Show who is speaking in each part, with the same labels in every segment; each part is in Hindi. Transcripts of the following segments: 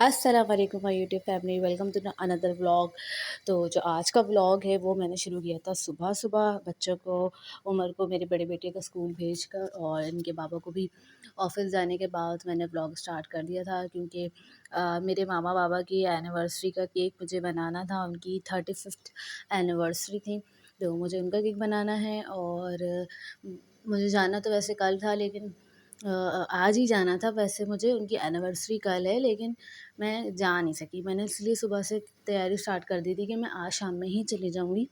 Speaker 1: अस्सलाम वालेकुम my YouTube family, welcome to another vlog. तो जो आज का व्लॉग है वो मैंने शुरू किया था सुबह-सुबह बच्चों को, उमर को, मेरे बड़े बेटे को स्कूल भेजकर और इनके पापा को भी ऑफ़िस जाने के बाद मैंने व्लॉग स्टार्ट कर दिया था क्योंकि मेरे मामा-बाबा की एनिवर्सरी का केक मुझे बनाना था। उनकी 35th एनिवर्सरी थी, तो मुझे उनका केक बनाना है और मुझे जाना तो वैसे कल था लेकिन आज ही जाना था। वैसे मुझे उनकी एनिवर्सरी कल है लेकिन मैं जा नहीं सकी। मैंने इसलिए सुबह से तैयारी स्टार्ट कर दी थी कि मैं आज शाम में ही चली जाऊँगी।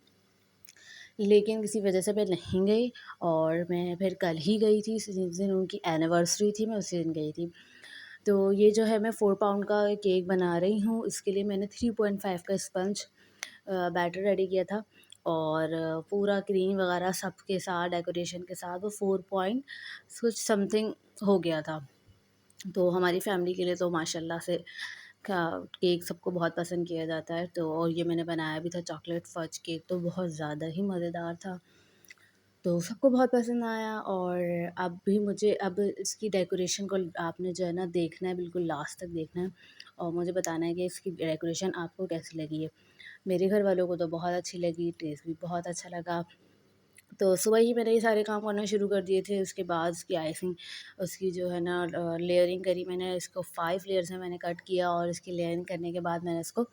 Speaker 1: लेकिन किसी वजह से मैं नहीं गई और मैं फिर कल ही गई थी, जिस दिन उनकी एनिवर्सरी थी मैं उसी दिन गई थी। तो ये जो है मैं 4 पाउंड का केक बना रही हूँ। इसके लिए मैंने 3.5 का स्पंज बैटर रेडी किया था और पूरा क्रीम वगैरह सब के साथ डेकोरेशन के साथ वो 4 पॉइंट कुछ समथिंग हो गया था। तो हमारी फैमिली के लिए तो माशाल्लाह से का केक सबको बहुत पसंद किया जाता है। तो और ये मैंने बनाया भी था चॉकलेट फज केक, तो बहुत ज़्यादा ही मज़ेदार था। तो सबको बहुत पसंद आया और अब भी मुझे अब इसकी डेकोरेशन को आपने जो है ना देखना है, बिल्कुल लास्ट तक देखना है और मुझे बताना है कि इसकी डेकोरेशन आपको कैसी लगी है। मेरे घर वालों को तो बहुत अच्छी लगी, टेस्ट भी बहुत अच्छा लगा। तो सुबह ही मैंने ये सारे काम करना शुरू कर दिए थे। उसके बाद उसकी आइसिंग, उसकी जो है ना लेयरिंग करी मैंने। इसको 5 लेयर्स में मैंने कट किया और इसकी लेयरिंग करने के बाद मैंने इसको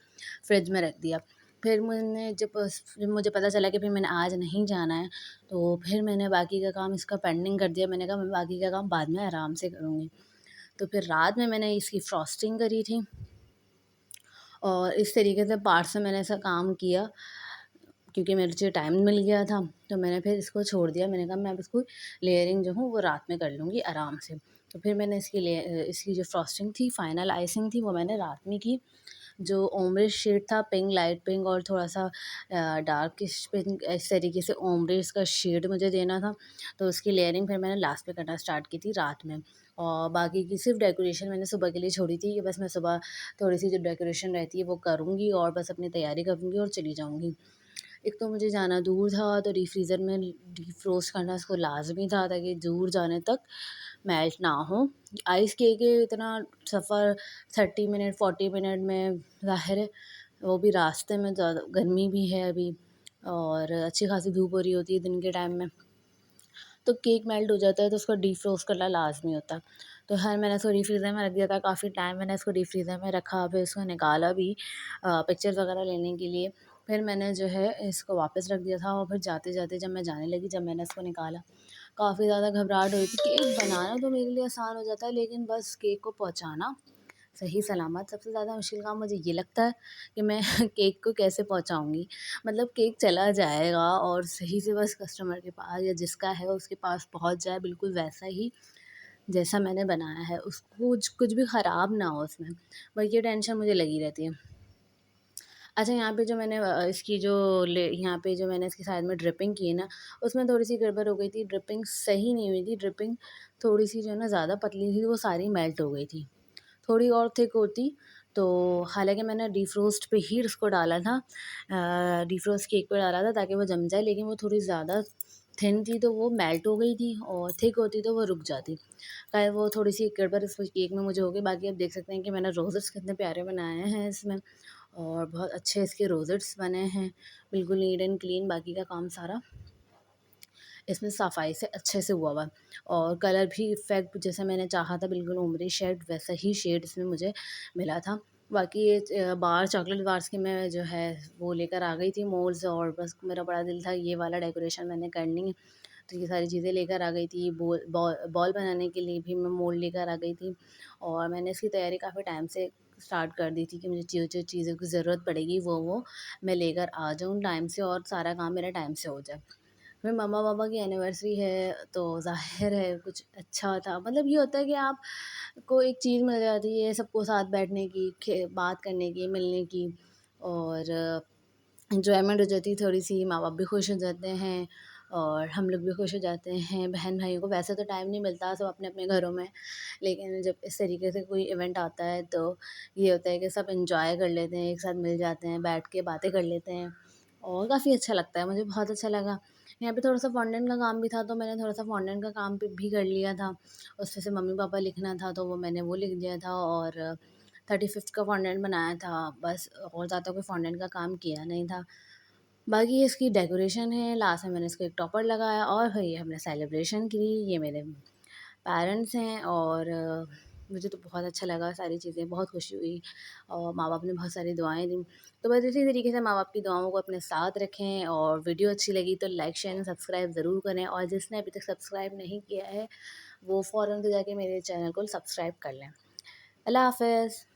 Speaker 1: फ्रिज में रख दिया। फिर मैंने जब मुझे पता चला कि फिर मैंने आज नहीं जाना है, तो फिर मैंने बाकी का काम इसका पेंडिंग कर दिया। मैंने कहा मैं बाकी का काम बाद में आराम से करूँगी। तो फिर रात में मैंने इसकी फ्रॉस्टिंग करी थी और इस तरीके से पार्ट से मैंने ऐसा काम किया क्योंकि मुझे टाइम मिल गया था, तो मैंने फिर इसको छोड़ दिया। मैंने कहा मैं अब इसको लेयरिंग जो हूँ वो रात में कर लूँगी आराम से। तो फिर मैंने इसकी जो फ्रॉस्टिंग थी, फाइनल आइसिंग थी, वो मैंने रात में की। जो ओम्ब्रे शेड था पिंक, लाइट पिंक और थोड़ा-सा डार्किश पिंक, इस तरीके से ओम्ब्रेज़ का शेड मुझे देना था। तो उसकी लेयरिंग फिर मैंने लास्ट में करना स्टार्ट की थी रात में और बाकी की सिर्फ़ डेकोरेशन मैंने सुबह के लिए छोड़ी थी कि बस मैं सुबह थोड़ी-सी जो डेकोरेशन रहती है वो करूँगी और बस अपनी तैयारी करूँगी और चली जाऊँगी। एक तो मुझे जाना दूर था, तो डीप फ्रीज़र में डीफ्रोस्ट करना इसको लाज़मी था ताकि दूर जाने तक मेल्ट ना हो। आइस केक है, इतना सफ़र 30 मिनट 40 मिनट में, ज़ाहिर है वो भी रास्ते में, ज़्यादा गर्मी भी है अभी और अच्छी खासी धूप हो रही होती है दिन के टाइम में। तो केक मेल्ट हो जाता है तो उसको डीफ्रोस्ट करना लाज़मी होता है। तो ख़ैर मैंने इसको डीप फ्रीज़र में रख दिया था, काफ़ी टाइम मैंने इसको डीप फ्रीज़र में रखा, फिर इसको निकाला भी पिक्चर्स वग़ैरह लेने के लिए। फिर मैंने जो है इसको वापस रख दिया था और फिर जाते-जाते जब मैं जाने लगी, जब मैंने इसको निकाला, काफ़ी ज़्यादा घबराहट हो रही थी। केक बनाना तो मेरे लिए आसान हो जाता है लेकिन बस केक को पहुँचाना सही सलामत सबसे ज़्यादा मुश्किल काम मुझे ये लगता है कि मैं केक को कैसे पहुँचाऊँगी। मतलब केक चला जाएगा और सही से बस कस्टमर के पास या जिसका है उसके पास पहुँच जाए बिल्कुल वैसा ही जैसा मैंने बनाया है। उसको कुछ कुछ भी ख़राब ना हो उसमें, बस ये टेंशन मुझे लगी रहती है। अच्छा, यहाँ पे जो मैंने इसकी जो ले यहाँ पे जो मैंने इसकी साइड में ड्रिपिंग की है ना, उसमें थोड़ी-सी गड़बड़ हो गई थी, ड्रिपिंग सही नहीं हुई थी। ड्रिपिंग थोड़ी-सी जो है ना ज़्यादा पतली थी, वो सारी मेल्ट हो गई थी। थोड़ी और थिक होती तो, हालाँकि मैंने डिफ्रोस्ट पे ही उसको डाला था, डिफ्रोस्ट केक पे डाला था ताकि वो जम जाए, लेकिन वो थोड़ी ज़्यादा थिन थी तो वो मेल्ट हो गई थी और थिक होती तो वो रुक जाती। ख़ैर वो थोड़ी-सी गड़बड़ इस केक में मुझे हो गई। बाकी आप देख सकते हैं कि मैंने रोज़ेज़ कितने प्यारे बनाए हैं इसमें और बहुत अच्छे इसके रोज़ेट्स बने हैं, बिल्कुल नीट एंड क्लीन। बाकी का काम सारा इसमें सफाई से अच्छे से हुआ हुआ है और कलर भी इफ़ेक्ट जैसा मैंने चाहा था, बिल्कुल उम्री शेड वैसा ही शेड इसमें मुझे मिला था। बाकी ये बार चॉकलेट बार्स की मैं जो है वो लेकर आ गई थी मोल्ड्स और बस मेरा बड़ा दिल था ये वाला डेकोरेशन मैंने करनी है, तो ये सारी चीज़ें लेकर आ गई थी। बॉल बनाने के लिए भी मैं मोल्ड लेकर आ गई थी और मैंने इसकी तैयारी काफ़ी टाइम से स्टार्ट कर दी थी कि मुझे जो-जो चीज़ों की ज़रूरत पड़ेगी वो मैं लेकर आ जाऊँ टाइम से और सारा काम मेरा टाइम से हो जाए। मेरे मम्मा-पापा की एनिवर्सरी है, तो ज़ाहिर है कुछ अच्छा था। मतलब ये होता है कि आपको एक चीज़ मिल जाती है सबको साथ बैठने की, बात करने की, मिलने की और एन्जॉयमेंट हो जाती है थोड़ी-सी, माँ-बाप भी खुश हो जाते हैं और हम लोग भी खुश हो जाते हैं। बहन-भाइयों को वैसे तो टाइम नहीं मिलता, सब अपने-अपने घरों में, लेकिन जब इस तरीके से कोई इवेंट आता है, तो ये होता है कि सब एन्जॉय कर लेते हैं, एक साथ मिल जाते हैं, बैठ के बातें कर लेते हैं और काफ़ी अच्छा लगता है। मुझे बहुत अच्छा लगा। यहाँ पे थोड़ा-सा फॉन्डेंट का काम भी था, तो मैंने थोड़ा-सा फॉन्डेंट का काम भी कर लिया था। उसमें से मम्मी-पापा लिखना था, तो वो मैंने वो लिख दिया था और 35th का फॉन्डेंट बनाया था बस, और ज़्यादा कोई फॉन्डेंट का काम किया नहीं था। बाकी इसकी डेकोरेशन है, लास्ट में मैंने इसको एक टॉपर लगाया और भई हमने सेलिब्रेशन की। ये मेरे पेरेंट्स हैं और मुझे तो बहुत अच्छा लगा, सारी चीज़ें बहुत खुशी हुई और माँ-बाप ने बहुत सारी दुआएँ दी। तो बस इसी तरीके से माँ-बाप की दुआओं को अपने साथ रखें, और वीडियो अच्छी लगी तो लाइक, शेयर एंड सब्सक्राइब ज़रूर करें, और जिसने अभी तक सब्सक्राइब नहीं किया है, वो फ़ौरन से जाके मेरे चैनल को सब्सक्राइब कर लें। अल्लाह हाफ़िज़।